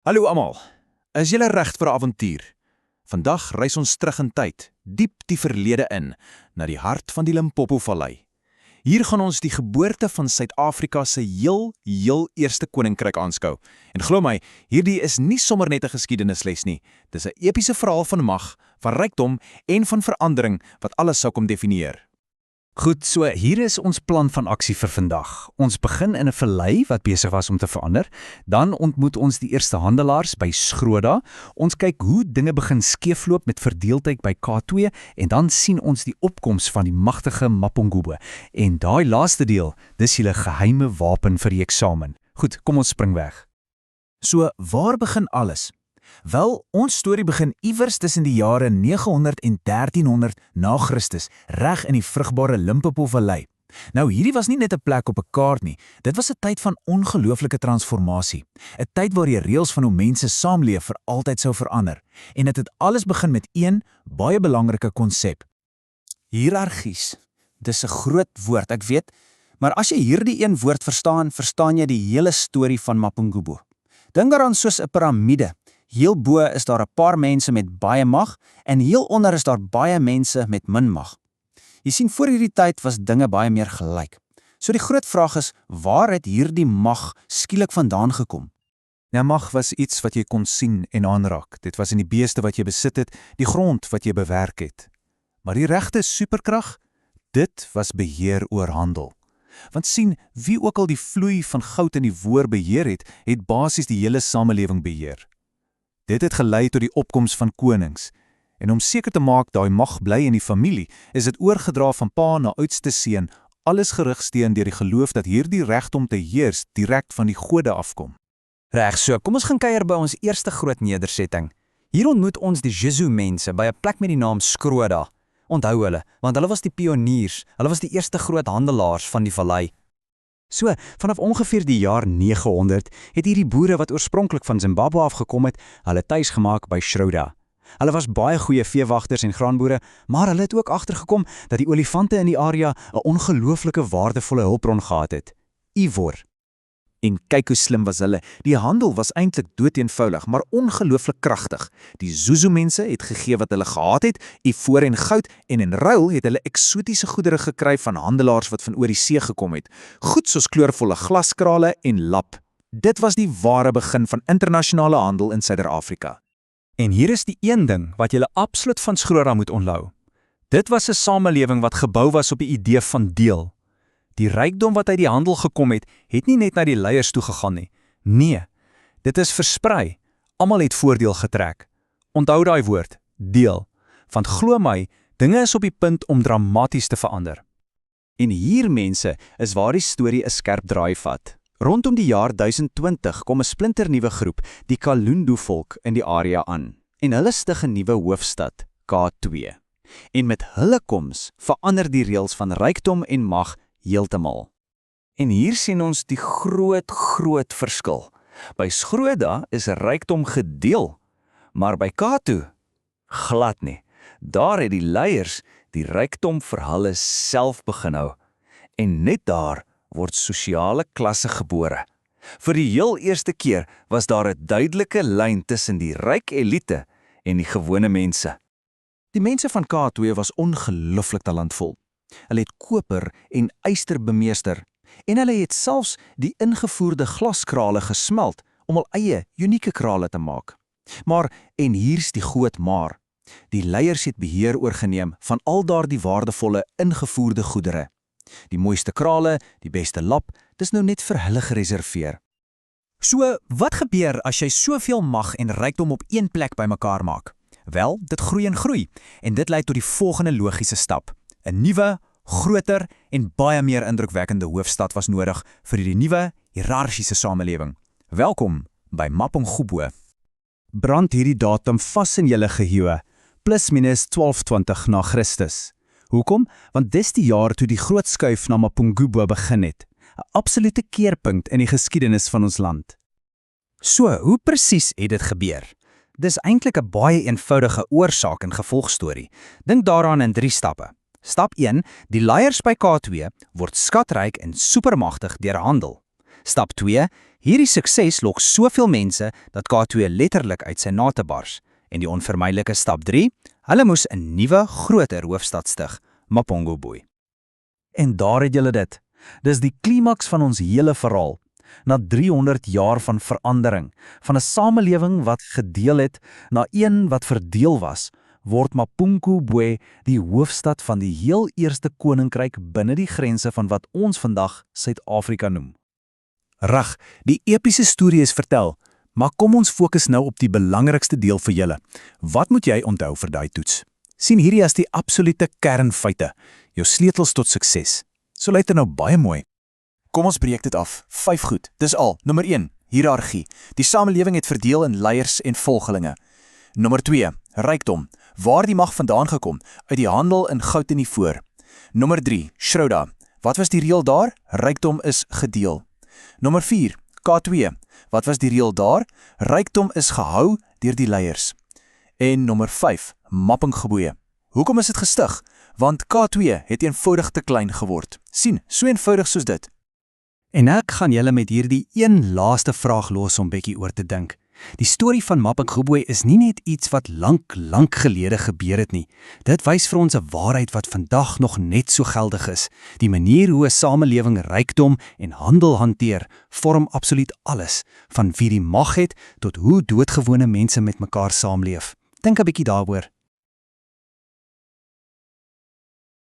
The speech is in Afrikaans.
Hallo almal. Is julle reg vir 'n avontuur? Vandag reis ons terug in tyd, diep die verlede in, na die hart van die Limpopo-vallei. Hier gaan ons die geboorte van Suid-Afrika se heel eerste koninkryk aanskou. En glo my, hierdie is nie sommer net 'n geskiedenisles nie. Dis 'n epiese verhaal van mag, van rykdom en van verandering wat alles sou kom definieer. Goed, so hier is ons plan van aksie vir vandag. Ons begin in 'n vallei wat besig was om te verander. Dan ontmoet ons die eerste handelaars by Schroeda. Ons kyk hoe dinge begin skeefloop met verdeeldheid by K2 en dan sien ons die opkoms van die magtige Mapungubwe. En daai laaste deel, dis julle geheime wapen vir die eksamen. Goed, kom ons spring weg. So, waar begin alles? Wel, ons storie begin iewers tussen die jare 900 en 1300 na Christus, reg in die vrugbare Limpopo-vallei. Nou, hierdie was nie net 'n plek op 'n kaart nie, dit was 'n tyd van ongelooflike transformasie. 'n Tyd waar die reëls van hoe mense saamleef vir altyd sou verander. En dit het alles begin met een baie belangrike konsep. Hiërargies. Dis 'n groot woord, ek weet, maar as jy hierdie een woord verstaan, verstaan jy die hele storie van Mapungubwe. Dink daaraan soos 'n piramide. Heel bo is daar 'n paar mense met baie mag en heel onder is daar baie mense met min mag. Jy sien, voor hierdie tyd was dinge baie meer gelyk. So die groot vraag is, waar het hierdie mag skielik vandaan gekom? Ja, mag was iets wat jy kon sien en aanraak. Dit was in die beeste wat jy besit het, die grond wat jy bewerk het. Maar die regte superkrag, dit was beheer oor handel. Want sien, wie ook al die vloei van goud in die woor beheer het basies die hele samelewing beheer. Dit het gelei tot die opkoms van konings. En om seker te maak daai mag bly in die familie, is dit oorgedra van pa na oudste seun, alles gerigsteen deur die geloof dat hierdie reg om te heers direk van die gode afkom. Reg so, kom ons gaan kuier by ons eerste groot nedersetting. Hier ontmoet ons die Jesu-mense by 'n plek met die naam Schroeda. Onthou hulle, want hulle was die pioniers, hulle was die eerste groot handelaars van die vallei. So, vanaf ongeveer die jaar 900 het hierdie boere wat oorspronklik van Zimbabwe afgekom het, hulle tuis gemaak by Schroeda. Hulle was baie goeie veewagters en graanboere, maar hulle het ook agtergekom dat die olifante in die area 'n ongelooflike waardevolle hulpbron gehad het: ivoor. En kyk hoe slim was hulle. Die handel was eintlik doeteenvoudig, maar ongelooflik kragtig. Die Zuzu-mense het gegee wat hulle gehad het, ivoor en goud, en in ruil het hulle eksotiese goedere gekry van handelaars wat van oor die see gekom het. Goed soos kleurvolle glaskrale en lap. Dit was die ware begin van internasionale handel in Suider-Afrika. En hier is die een ding wat julle absoluut van Schroeda moet onthou. Dit was 'n samelewing wat gebou was op die idee van deel. Die rykdom wat uit die handel gekom het nie net na die leiers toe gegaan nie. Nee, dit is versprei. Almal het voordeel getrek. Onthou daai woord, deel. Want glo my, dinge is op die punt om dramaties te verander. En hier, mense, is waar die storie 'n skerp draai vat. Rondom die jaar 1020 kom 'n splinternuwe groep, die Kalundu-volk, in die area aan. En hulle stig 'n nuwe hoofstad, K2. En met hulle koms verander die reëls van rykdom en mag heeltemal. En hier sien ons die groot verskil. By Schroeda is rykdom gedeel, maar by K2 glad nie. Daar het die leiers die rykdom vir hulle self begin hou. En net daar word sosiale klasse gebore. Vir die heel eerste keer was daar 'n duidelike lyn tussen die ryk elite en die gewone mense. Die mense van K2 was ongelooflik talentvol. Hulle het koper en yster bemeester en hulle het selfs die ingevoerde glaskrale gesmelt om hul eie unieke krale te maak. Maar, en hier's die groot maar, die leiers het beheer oorgeneem van al daardie waardevolle ingevoerde goedere. Die mooiste krale, die beste lap, dis nou net vir hulle gereserveer. So, wat gebeur as jy soveel mag en rykdom op een plek bymekaar maak? Wel, dit groei en dit lei tot die volgende logiese stap. 'n Nuwe, groter en baie meer indrukwekkende hoofstad was nodig vir die nuwe, hiërargiese samelewing. Welkom by Mapungubwe. Brand hierdie datum vas in julle geheue, plus minus 1220 na Christus. Hoekom? Want dis die jaar toe die groot skuif na Mapungubwe begin het. 'n Absolute keerpunt in die geskiedenis van ons land. So, hoe presies het dit gebeur? Dis eintlik 'n baie eenvoudige oorsaak en gevolgstorie. Dink daaraan in 3 stappe. Stap 1, die leiers by K2 word skatryk en supermagtig deur handel. Stap 2, Hierdie sukses lok soveel mense dat K2 letterlik uit sy nate bars. En die onvermydelike stap 3, hulle moes 'n nuwe, groter hoofstad stig, Mapungubwe. En daar het julle dit. Dis die klimaks van ons hele verhaal. Na 300 jaar van verandering, van 'n samelewing wat gedeel het na een wat verdeel was, word Mapungubwe die hoofstad van die heel eerste koninkryk binne die grense van wat ons vandag Suid-Afrika noem. Reg, die epiese storie is vertel, maar kom ons fokus nou op die belangrikste deel vir julle. Wat moet jy onthou vir daai toets? Sien hierdie as die absolute kernfeite, jou sleutels tot sukses. So luister nou baie mooi. Kom ons breek dit af. 5 goed. Dis al. Nommer 1, hiërargie. Die samelewing het verdeel in leiers en volgelinge. Nommer 2, rykdom. Waar die mag vandaan gekom? Uit die handel in goud en ivoor. Nommer 3, Shroda. Wat was die reël daar? Rykdom is gedeel. Nommer 4, K2. Wat was die reël daar? Rykdom is gehou deur die leiers. En nommer 5, Mapungubwe. Hoekom is dit gestig? Want K2 het eenvoudig te klein geword. Sien, so eenvoudig soos dit. En ek gaan julle met hierdie een laaste vraag los om bietjie oor te dink. Die storie van Mapungubwe is nie net iets wat lank gelede gebeur het nie. Dit wys vir ons 'n waarheid wat vandag nog net so geldig is. Die manier hoe 'n samelewing rykdom en handel hanteer, vorm absoluut alles, van wie die mag het tot hoe doodgewone mense met mekaar saamleef. Dink 'n bietjie daaroor.